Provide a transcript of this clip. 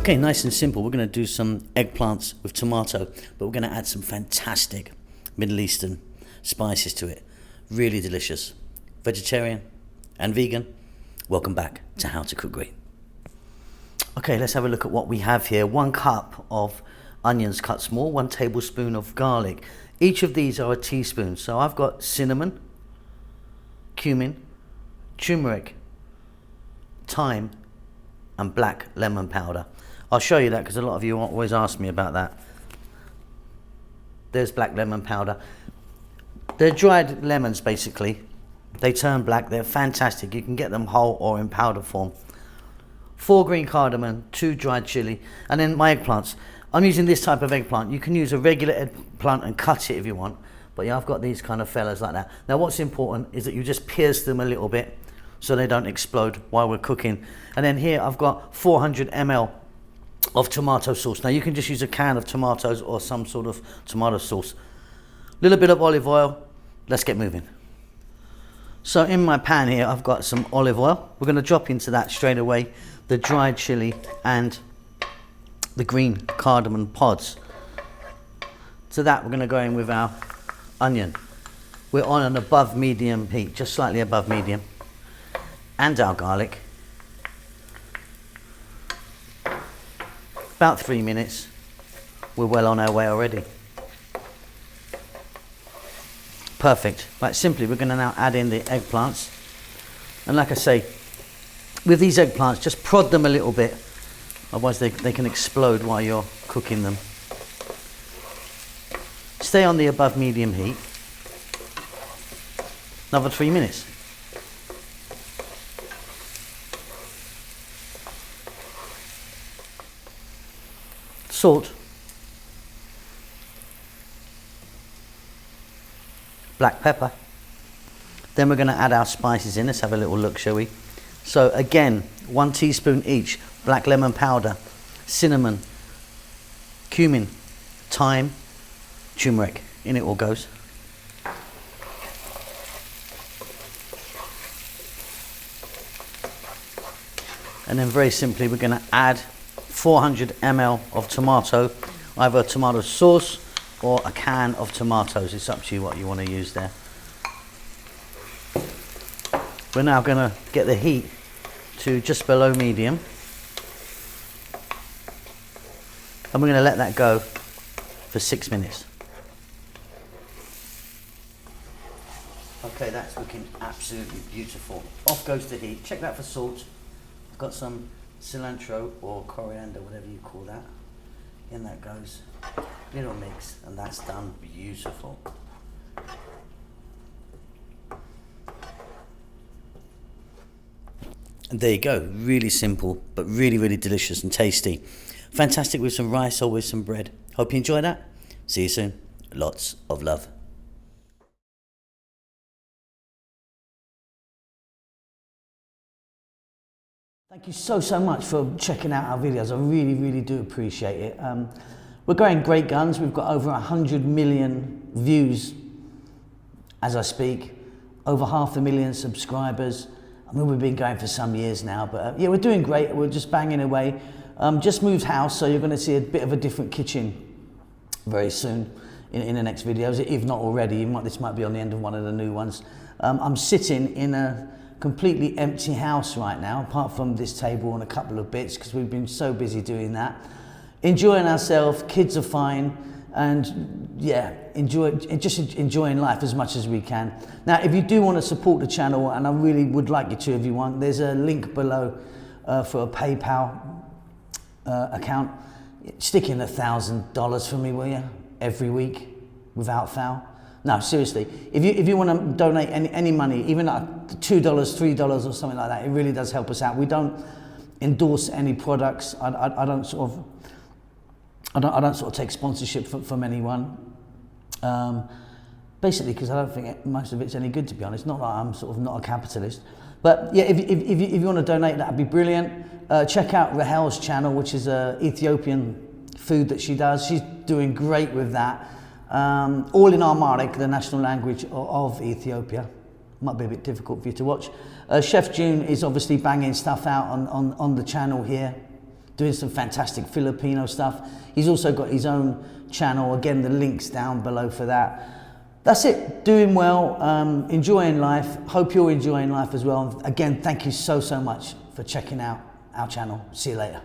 Okay, nice and simple. We're going to do some eggplants with tomato, but we're going to add some fantastic Middle Eastern spices to it. Really delicious. Vegetarian and vegan, welcome back to How to Cook Green. Okay, let's have a look at what we have here. 1 cup of onions cut small, 1 tablespoon of garlic. Each of these are a teaspoon. So I've got cinnamon, cumin, turmeric, thyme, and black lemon powder. I'll show you that because a lot of you always ask me about that. There's black lemon powder. They're dried lemons basically. They turn black, they're fantastic. You can get them whole or in powder form. 4 green cardamom, 2 dried chili, and then my eggplants. I'm using this type of eggplant. You can use a regular eggplant and cut it if you want, but yeah, I've got these kind of fellas like that. Now what's important is that you just pierce them a little bit so they don't explode while we're cooking. And then here I've got 400 ml of tomato sauce. Now you can just use a can of tomatoes or some sort of tomato sauce. A little bit of olive oil. Let's get moving. So in my pan here I've got some olive oil. We're going to drop into that straight away the dried chili and the green cardamom pods. To that we're going to go in with our onion. We're on an above medium heat, just slightly above medium, and our garlic. About 3 minutes. We're well on our way already. Perfect. Right, simply we're going to now add in the eggplants, and like I say, with these eggplants just prod them a little bit, otherwise they can explode while you're cooking them. Stay on the above medium heat. Another 3 minutes. Salt, black pepper. Then we're going to add our spices in. Let's have a little look, shall we? So again, 1 teaspoon each. Black lemon powder, cinnamon, cumin, thyme, turmeric. In it all goes. And then very simply we're going to add 400 ml of tomato, either tomato sauce or a can of tomatoes. It's up to you what you want to use there. We're now going to get the heat to just below medium, and we're going to let that go for 6 minutes. Okay, that's looking absolutely beautiful. Off goes the heat. Check that for salt. I've got some cilantro or coriander, whatever you call that. In that goes. Little mix, and that's done beautiful. And there you go. Really simple, but really, really delicious and tasty. Fantastic with some rice or with some bread. Hope you enjoy that. See you soon. Lots of love. Thank you so much for checking out our videos. I really do appreciate it. We're going great guns. We've got over 100 million views as I speak, over 500,000 subscribers. I mean, we've been going for some years now, but yeah, we're doing great. We're just banging away. Just moved house, so you're going to see a bit of a different kitchen very soon in the next videos, if not already. This might be on the end of one of the new ones. I'm sitting in a completely empty house right now, apart from this table and a couple of bits, because we've been so busy doing that. Enjoying ourselves, kids are fine, and yeah, enjoying life as much as we can. Now, if you do want to support the channel, and I really would like you to if you want, there's a link below for a PayPal account. Stick in $1,000 for me, will you? Every week, without fail. No, seriously, if you want to donate any money, even like $2, $3 or something like that, it really does help us out. We don't endorse any products. I don't sort of take sponsorship from anyone. Basically, because I don't think most of it's any good, to be honest. Not that I'm sort of not a capitalist, but yeah, if you want to donate, that'd be brilliant. Check out Rahel's channel, which is Ethiopian food that she does. She's doing great with that. All in Amharic, the national language of Ethiopia. Might be a bit difficult for you to watch. Chef June is obviously banging stuff out on the channel here. doing some fantastic Filipino stuff. He's also got his own channel. Again, the link's down below for that. That's it. Doing well, enjoying life. Hope you're enjoying life as well. Again, thank you so much for checking out our channel. See you later.